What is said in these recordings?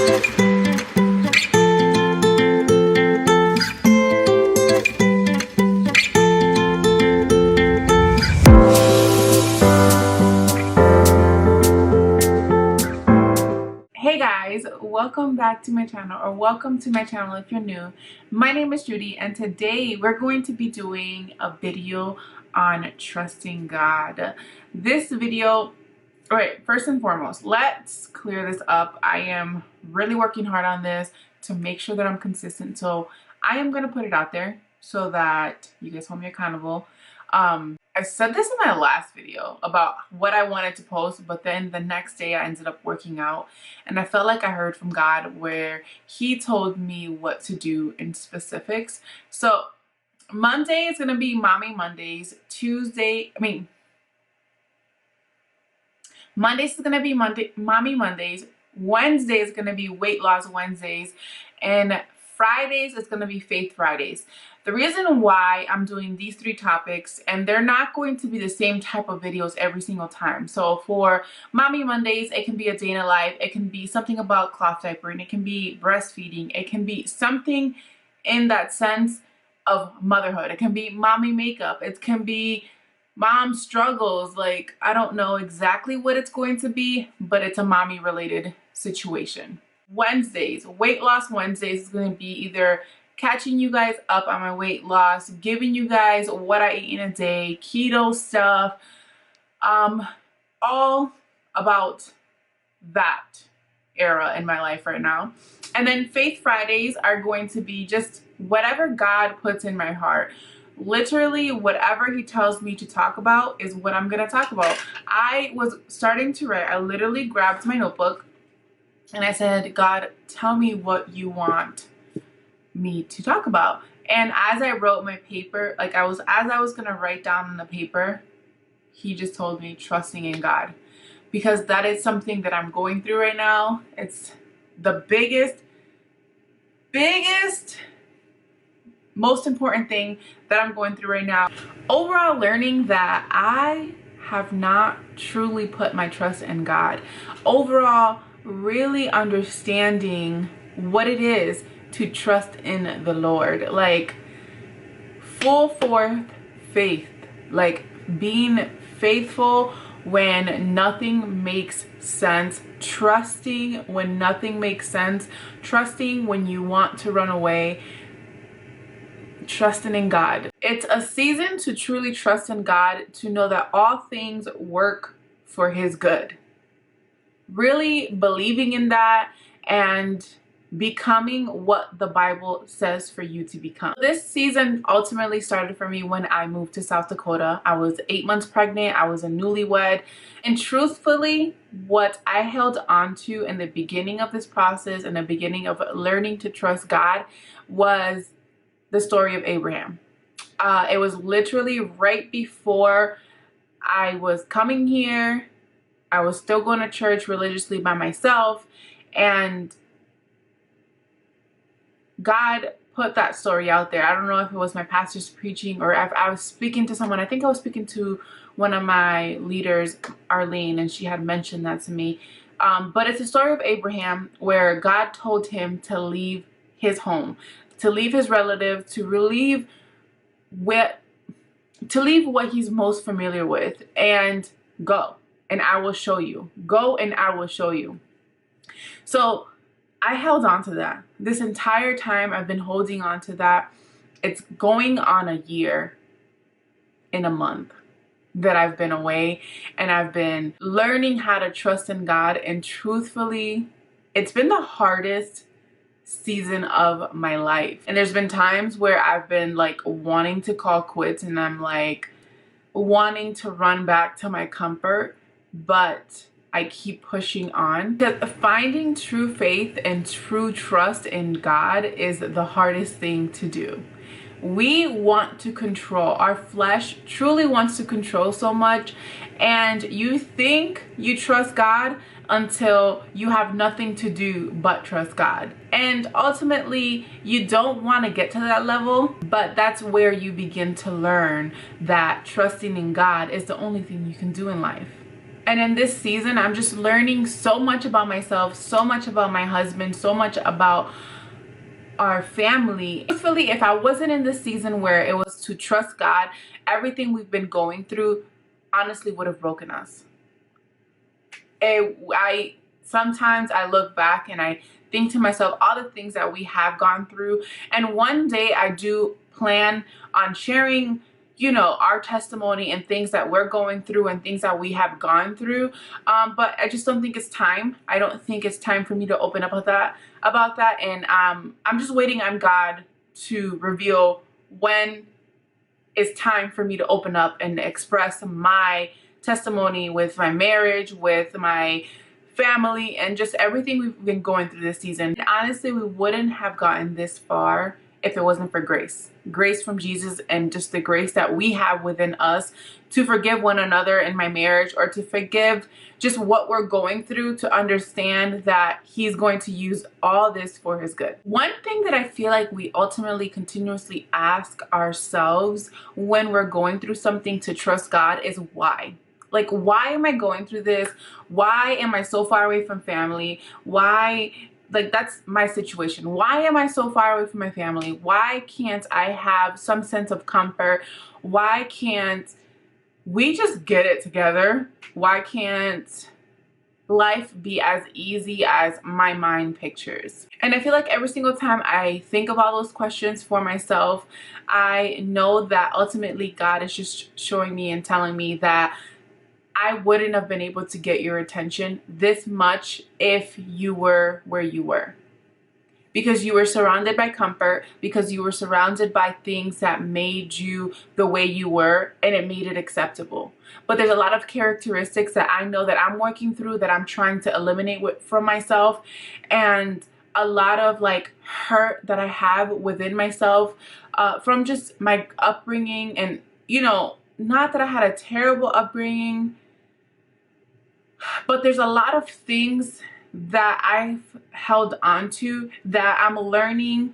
Hey guys, welcome back to my channel, or welcome to my channel if you're new. My name is Judy, and today we're going to be doing a video on trusting God. This video, all right, first and foremost, let's clear this up. I am really working hard on this to make sure that I'm consistent, so I am going to put it out there so that you guys hold me accountable. I said this in my last video about what I wanted to post, but then the next day I ended up working out, and I felt like I heard from God where he told me what to do in specifics. So Monday is going to be Mommy Mondays. Mondays is going to be Mommy Mondays. Wednesday is going to be Weight Loss Wednesdays, and Fridays is going to be Faith Fridays. The reason why I'm doing these three topics, and they're not going to be the same type of videos every single time. So for Mommy Mondays, it can be a day in a life. It can be something about cloth diapering. It can be breastfeeding. It can be something in that sense of motherhood. It can be mommy makeup. It can be mom struggles. Like, I don't know exactly what it's going to be, but it's a mommy related situation. Wednesdays, Weight Loss Wednesdays, is going to be either catching you guys up on my weight loss, giving you guys what I eat in a day, keto stuff, all about that era in my life right now. And then Faith Fridays are going to be just whatever God puts in my heart. Literally whatever he tells me to talk about is what I'm going to talk about. I was starting to write. I literally grabbed my notebook and I said, God, tell me what you want me to talk about. And as I wrote my paper, as I was going to write down on the paper, he just told me trusting in God, because that is something that I'm going through right now. It's the biggest, most important thing that I'm going through right now. Overall, learning that I have not truly put my trust in God. Overall, really understanding what it is to trust in the Lord, like full forth faith, like being faithful when nothing makes sense, trusting when nothing makes sense, trusting when you want to run away, trusting in God. It's a season to truly trust in God, to know that all things work for his good. Really believing in that and becoming what the Bible says for you to become. This season ultimately started for me when I moved to South Dakota. I was 8 months pregnant. I was a newlywed. And truthfully, what I held on to in the beginning of this process, in the beginning of learning to trust God, was the story of Abraham. It was literally right before I was coming here. I was still going to church religiously by myself, and God put that story out there. I don't know if it was my pastor's preaching or if I was speaking to someone. I think I was speaking to one of my leaders, Arlene, and she had mentioned that to me. But it's a story of Abraham where God told him to leave his home, to leave his relative, to leave what he's most familiar with, and go, and I will show you. Go, and I will show you. So I held on to that. This entire time I've been holding on to that. It's going on a year in a month that I've been away, and I've been learning how to trust in God. And truthfully, it's been the hardest season of my life. And there's been times where I've been like wanting to call quits, and I'm like wanting to run back to my comfort, but I keep pushing on. Because finding true faith and true trust in God is the hardest thing to do. We want to control. Our flesh truly wants to control so much, and you think you trust God until you have nothing to do but trust God. And ultimately, you don't want to get to that level, but that's where you begin to learn that trusting in God is the only thing you can do in life. And in this season, I'm just learning so much about myself, so much about my husband, so much about our family. Truthfully, if I wasn't in this season where it was to trust God, everything we've been going through honestly would have broken us. Sometimes I look back and I think to myself all the things that we have gone through, and one day I do plan on sharing, you know, our testimony and things that we're going through and things that we have gone through, but I just don't think it's time. I don't think it's time for me to open up about that, and I'm just waiting on God to reveal when it's time for me to open up and express my testimony with my marriage, with my family, and just everything we've been going through this season. And honestly, we wouldn't have gotten this far if it wasn't for grace. Grace from Jesus, and just the grace that we have within us to forgive one another in my marriage, or to forgive just what we're going through, to understand that He's going to use all this for His good. One thing that I feel like we ultimately continuously ask ourselves when we're going through something to trust God is why. Like, why am I going through this? Why am I so far away from family? Why? Like, that's my situation. Why am I so far away from my family? Why can't I have some sense of comfort? Why can't we just get it together? Why can't life be as easy as my mind pictures? And I feel like every single time I think of all those questions for myself, I know that ultimately God is just showing me and telling me that I wouldn't have been able to get your attention this much if you were where you were. Because you were surrounded by comfort, because you were surrounded by things that made you the way you were, and it made it acceptable. But there's a lot of characteristics that I know that I'm working through, that I'm trying to eliminate from myself, and a lot of like hurt that I have within myself from just my upbringing. And, you know, not that I had a terrible upbringing, but there's a lot of things that I've held on to that I'm learning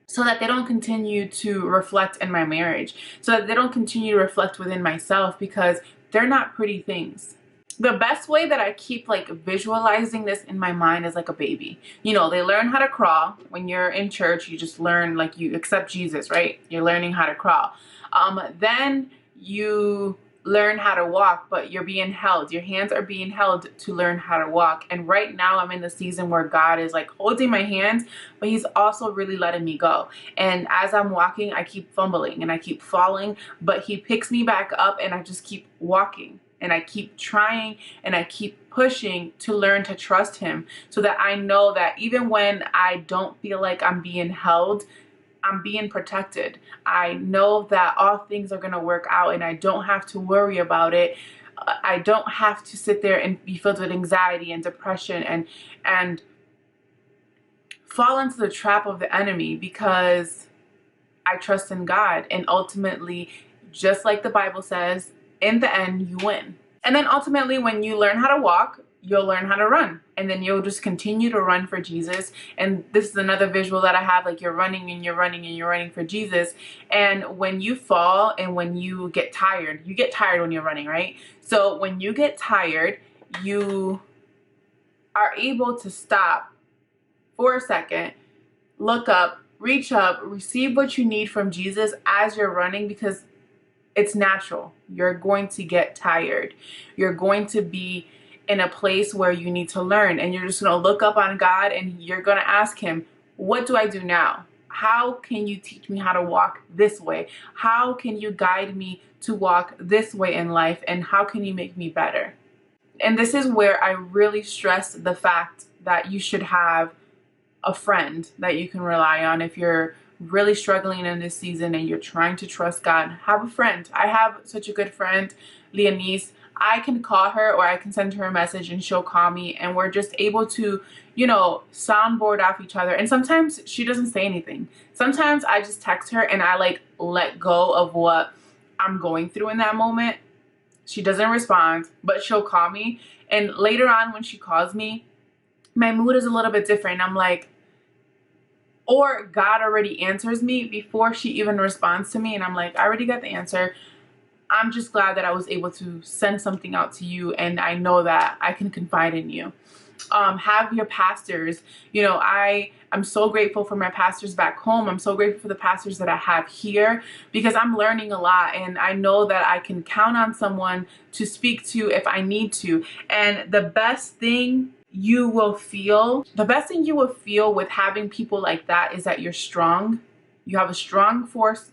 so that they don't continue to reflect in my marriage, so that they don't continue to reflect within myself, because they're not pretty things. The best way that I keep like visualizing this in my mind is like a baby. You know, they learn how to crawl. When you're in church, you just learn, like, you accept Jesus, right? You're learning how to crawl. Then you learn how to walk, but you're being held. Your hands are being held to learn how to walk. And right now I'm in the season where God is like holding my hands, but He's also really letting me go. And as I'm walking, I keep fumbling and I keep falling, but He picks me back up, and I just keep walking, and I keep trying, and I keep pushing to learn to trust Him, so that I know that even when I don't feel like I'm being held, I'm being protected. I know that all things are going to work out, and I don't have to worry about it. I don't have to sit there and be filled with anxiety and depression and fall into the trap of the enemy, because I trust in God. And ultimately, just like the Bible says, in the end, you win. And then ultimately, when you learn how to walk, you'll learn how to run, and then you'll just continue to run for Jesus. And this is another visual that I have, like, you're running and you're running and you're running for Jesus. And when you fall and when you get tired when you're running, right? So when you get tired, you are able to stop for a second, look up, reach up, receive what you need from Jesus as you're running, because it's natural. You're going to get tired. You're going to be in a place where you need to learn, and you're just going to look up on God, and you're going to ask Him, what do I do now? How can you teach me how to walk this way? How can you guide me to walk this way in life? And how can you make me better? And this is where I really stress the fact that you should have a friend that you can rely on. If you're really struggling in this season and you're trying to trust God, have a friend. I have such a good friend, Leonise. I can call her, or I can send her a message and she'll call me, and we're just able to, you know, soundboard off each other. And sometimes she doesn't say anything. Sometimes I just text her and I like let go of what I'm going through in that moment. She doesn't respond, but she'll call me. And later on when she calls me, my mood is a little bit different. I'm like, or God already answers me before she even responds to me, and I'm like, I already got the answer. I'm just glad that I was able to send something out to you, and I know that I can confide in you. Have your pastors, you know, I'm so grateful for my pastors back home. I'm so grateful for the pastors that I have here, because I'm learning a lot, and I know that I can count on someone to speak to if I need to. And the best thing you will feel with having people like that is that you're strong. You have a strong force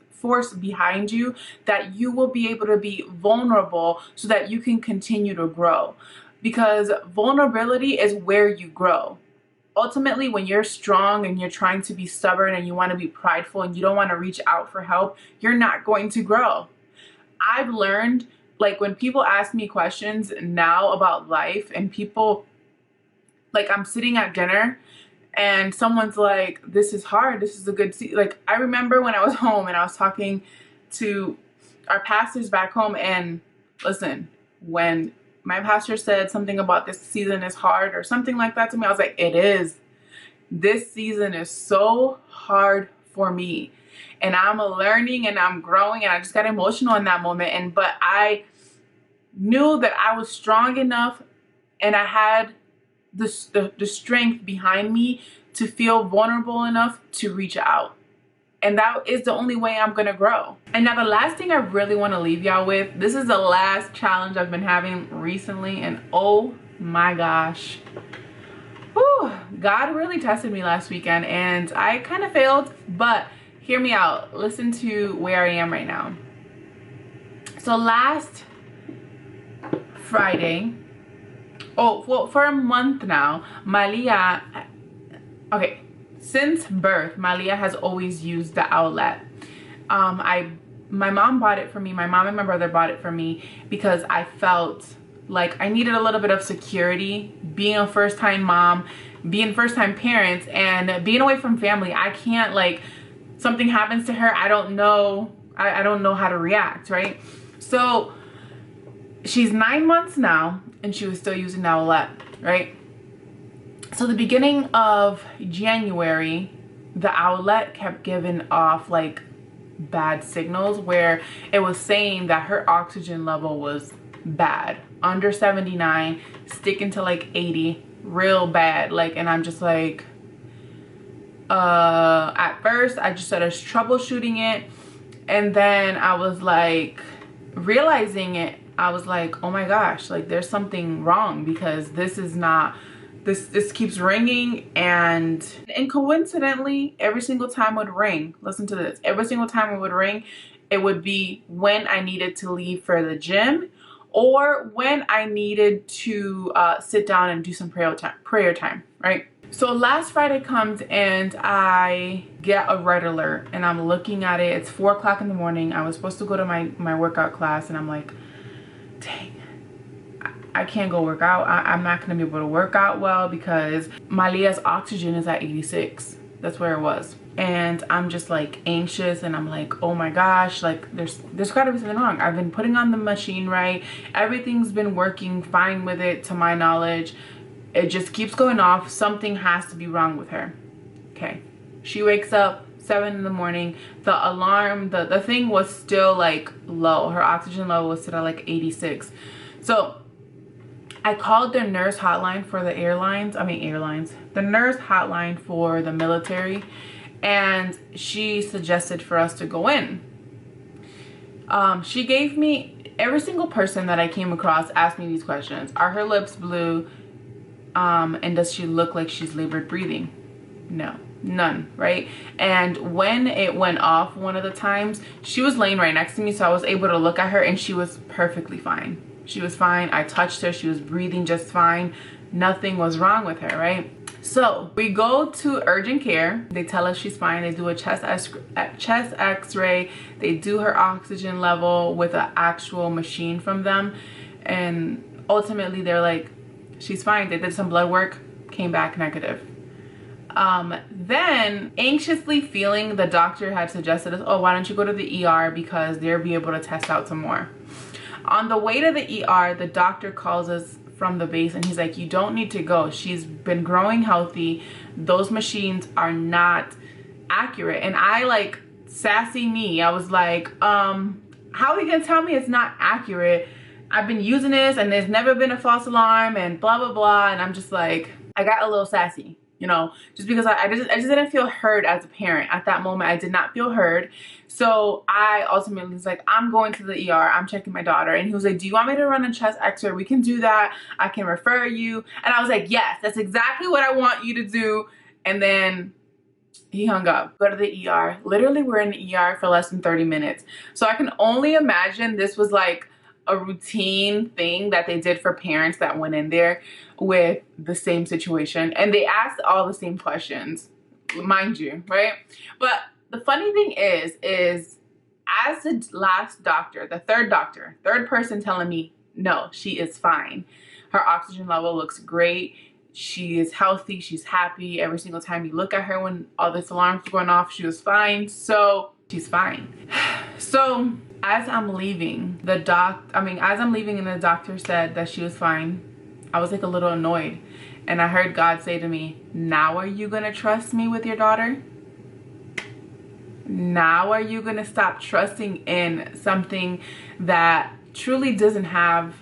behind you, that you will be able to be vulnerable so that you can continue to grow. Because vulnerability is where you grow. Ultimately, when you're strong and you're trying to be stubborn and you want to be prideful and you don't want to reach out for help, you're not going to grow. I've learned, like, when people ask me questions now about life, and people, like, I'm sitting at dinner and someone's like, this is hard, this is a good like, I remember when I was home and I was talking to our pastors back home, and listen, when my pastor said something about this season is hard or something like that to me, I was like, it is. This season is so hard for me, and I'm learning and I'm growing, and I just got emotional in that moment. But I knew that I was strong enough, and I had the strength behind me to feel vulnerable enough to reach out. And that is the only way I'm gonna grow. And now the last thing I really wanna leave y'all with, this is the last challenge I've been having recently, and oh my gosh. Whew, God really tested me last weekend, and I kind of failed, but hear me out. Listen to where I am right now. So last Friday, well, for a month now, Malia, okay, since birth, Malia has always used the OWLET. My mom bought it for me. My mom and my brother bought it for me because I felt like I needed a little bit of security, being a first-time mom, being first-time parents, and being away from family. I can't, like, something happens to her, I don't know how to react, right? So she's 9 months now, and she was still using the OWLET, right? So the beginning of January, the OWLET kept giving off like bad signals, where it was saying that her oxygen level was bad, under 79, sticking to like 80, real bad. Like, and I'm just like, at first I just started troubleshooting it, and then I was like realizing it. I was like, oh my gosh, like there's something wrong, because this is not, this keeps ringing, and coincidentally, every single time it would ring, listen to this, every single time it would ring, it would be when I needed to leave for the gym, or when I needed to sit down and do some prayer time, right? So last Friday comes, and I get a red alert, and I'm looking at it. It's 4 o'clock in the morning. I was supposed to go to my workout class, and I'm like, dang, I can't go work out. I'm not gonna be able to work out well, because Malia's oxygen is at 86. That's where it was. And I'm just like anxious, and I'm like, oh my gosh, like there's gotta be something wrong. I've been putting on the machine right. Everything's been working fine with it to my knowledge. It just keeps going off. Something has to be wrong with her. Okay. She wakes up 7 in the morning. The alarm, the thing was still like low. Her oxygen level was still at like 86. So I called the nurse hotline for the the nurse hotline for the military, and she suggested for us to go in. She gave me, every single person that I came across asked me these questions. Are her lips blue? And does she look like she's labored breathing? No, none, right? And when it went off one of the times, she was laying right next to me, so I was able to look at her, and she was perfectly fine. She was fine. I touched her. She was breathing just fine. Nothing was wrong with her, right? So we go to urgent care. They tell us she's fine. They do a chest x-ray. They do her oxygen level with an actual machine from them. And ultimately they're like, she's fine. They did some blood work, came back negative. Then anxiously feeling, the doctor had suggested us, oh, why don't you go to the ER, because they'll be able to test out some more. On the way to the ER, the doctor calls us from the base, and he's like, you don't need to go. She's been growing healthy. Those machines are not accurate. And I, like, sassy me, I was like, how are you gonna tell me it's not accurate? I've been using this and there's never been a false alarm and blah blah blah. And I'm just like, I got a little sassy, you know, just because I just didn't feel heard as a parent. At that moment, I did not feel heard. So I ultimately was like, I'm going to the ER, I'm checking my daughter. And he was like, do you want me to run a chest x-ray? We can do that, I can refer you. And I was like, yes, that's exactly what I want you to do. And then he hung up. Go to the ER. Literally, we're in the ER for less than 30 minutes. So I can only imagine this was like a routine thing that they did for parents that went in there with the same situation. And they asked all the same questions, mind you, right? But the funny thing is as the last doctor, the third person telling me, no, she is fine. Her oxygen level looks great. She is healthy, she's happy. Every single time you look at her when all this alarms were going off, she was fine. So she's fine. So as I'm leaving, as I'm leaving and the doctor said that she was fine, I was like a little annoyed. And I heard God say to me, now are you gonna trust me with your daughter? Now are you gonna stop trusting in something that truly doesn't have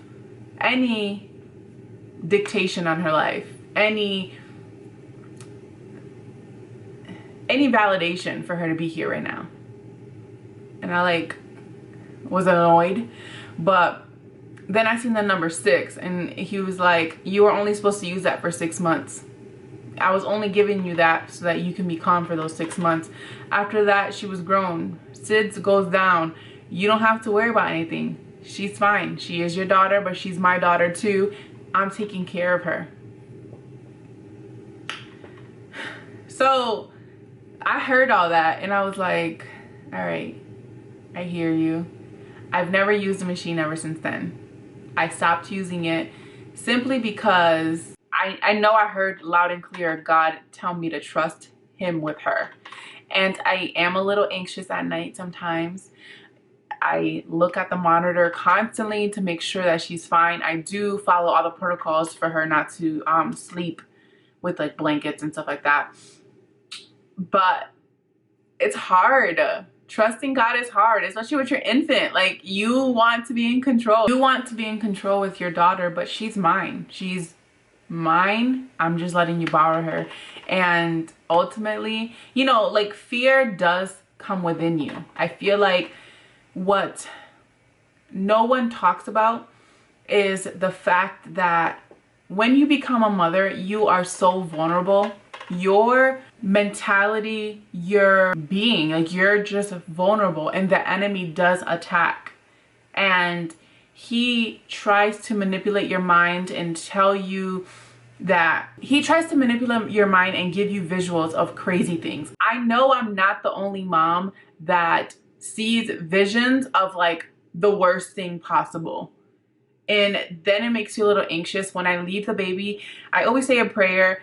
any dictation on her life, any validation for her to be here right now? And I like was annoyed. But then I seen the number 6 and he was like, you are only supposed to use that for 6 months. I was only giving you that so that you can be calm for those 6 months. After that, she was grown. SIDS goes down. You don't have to worry about anything. She's fine. She is your daughter, but she's my daughter too. I'm taking care of her. So I heard all that and I was like, all right, I hear you. I've never used the machine ever since then. I stopped using it simply because I know I heard loud and clear God tell me to trust him with her. And I am a little anxious at night sometimes. I look at the monitor constantly to make sure that she's fine. I do follow all the protocols for her not to sleep with like blankets and stuff like that. But it's hard. Trusting God is hard, especially with your infant. Like, you want to be in control. You want to be in control with your daughter, but she's mine. She's mine. I'm just letting you borrow her. And ultimately, you know, like, fear does come within you. I feel like what no one talks about is the fact that when you become a mother, you are so vulnerable. Your mentality, your being, like, you're just vulnerable, and the enemy does attack. And he tries to manipulate your mind and tell you that he tries to manipulate your mind and give you visuals of crazy things. I know I'm not the only mom that sees visions of like the worst thing possible. And then it makes you a little anxious. When I leave the baby, I always say a prayer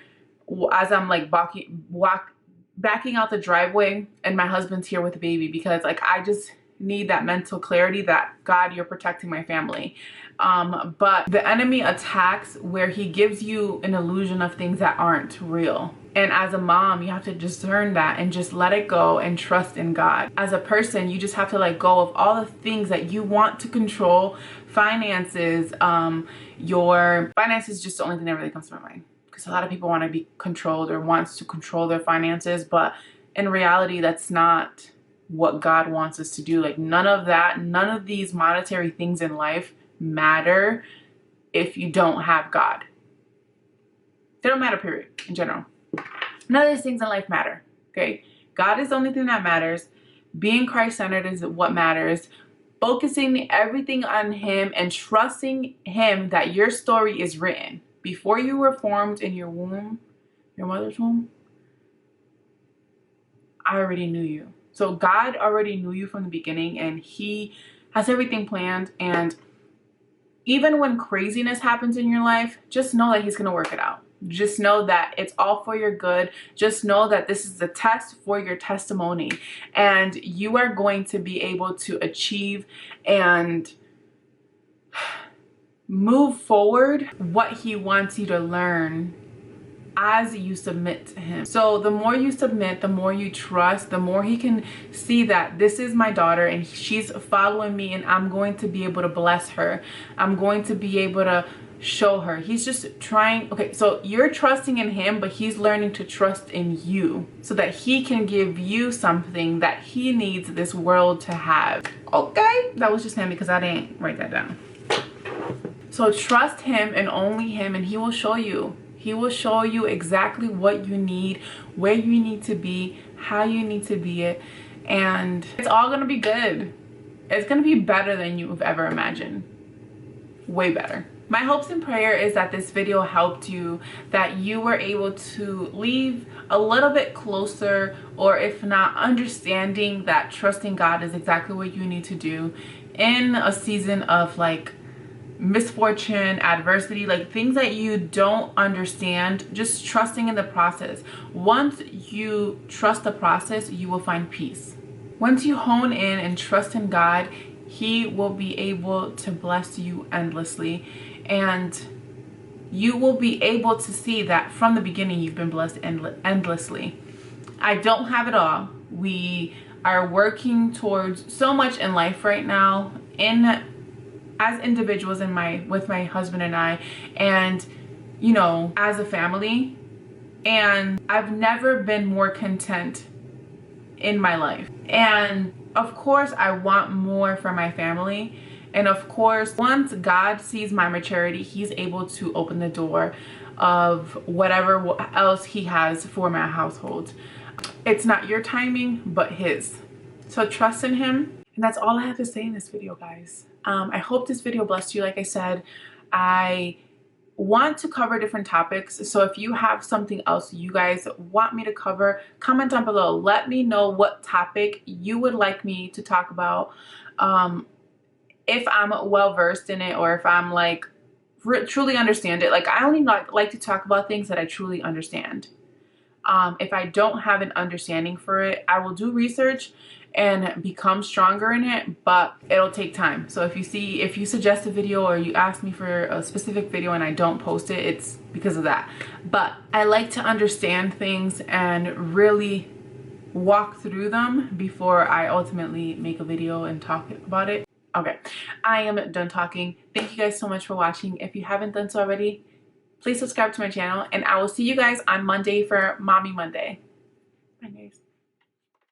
as I'm like backing out the driveway and my husband's here with the baby, because like I just need that mental clarity that God, you're protecting my family. But the enemy attacks where he gives you an illusion of things that aren't real. And as a mom, you have to discern that and just let it go and trust in God. As a person, you just have to let go of all the things that you want to control. Finances, your finances is just the only thing that really comes to my mind. Because a lot of people want to be controlled or wants to control their finances, but in reality, that's not what God wants us to do. Like, none of that, none of these monetary things in life matter if you don't have God. They don't matter, period, in general. None of these things in life matter, okay? God is the only thing that matters. Being Christ-centered is what matters. Focusing everything on him and trusting him that your story is written. Before you were formed in your womb, your mother's womb, I already knew you. So God already knew you from the beginning, and he has everything planned. And even when craziness happens in your life, just know that he's going to work it out. Just know that it's all for your good. Just know that this is the test for your testimony, and you are going to be able to achieve and move forward what he wants you to learn as you submit to him. So the more you submit, the more you trust, the more he can see that this is my daughter and she's following me, and I'm going to be able to bless her. I'm going to be able to show her. He's just trying. Okay, so you're trusting in him, but he's learning to trust in you so that he can give you something that he needs this world to have. Okay, that was just him because I didn't write that down. So trust him and only him, and he will show you. He will show you exactly what you need, where you need to be, how you need to be it, and it's all gonna be good. It's gonna be better than you've ever imagined. Way better. My hopes and prayer is that this video helped you, that you were able to leave a little bit closer, or if not, understanding that trusting God is exactly what you need to do in a season of like misfortune, adversity, like things that you don't understand. Just trusting in the process. Once you trust the process, you will find peace. Once you hone in and trust in God, he will be able to bless you endlessly, and you will be able to see that from the beginning you've been blessed endlessly. I don't have it all. We are working towards so much in life right now, as individuals, with my husband and I, and you know, as a family, and I've never been more content in my life. And of course I want more for my family, and of course once God sees my maturity, he's able to open the door of whatever else he has for my household. It's not your timing but his. So trust in him. And that's all I have to say in this video, guys. I hope this video blessed you. Like I said, I want to cover different topics, so if you have something else you guys want me to cover, comment down below. Let me know what topic you would like me to talk about, if I'm well versed in it, or if I'm like truly understand it. Like I only like to talk about things that I truly understand. If I don't have an understanding for it, I will do research and become stronger in it, but it'll take time. So if you suggest a video or you ask me for a specific video and I don't post it, it's because of that. But I like to understand things and really walk through them before I ultimately make a video and talk about it. Okay, I am done talking. Thank you guys so much for watching. If you haven't done so already, please subscribe to my channel, and I will see you guys on Monday for Mommy Monday. Bye guys.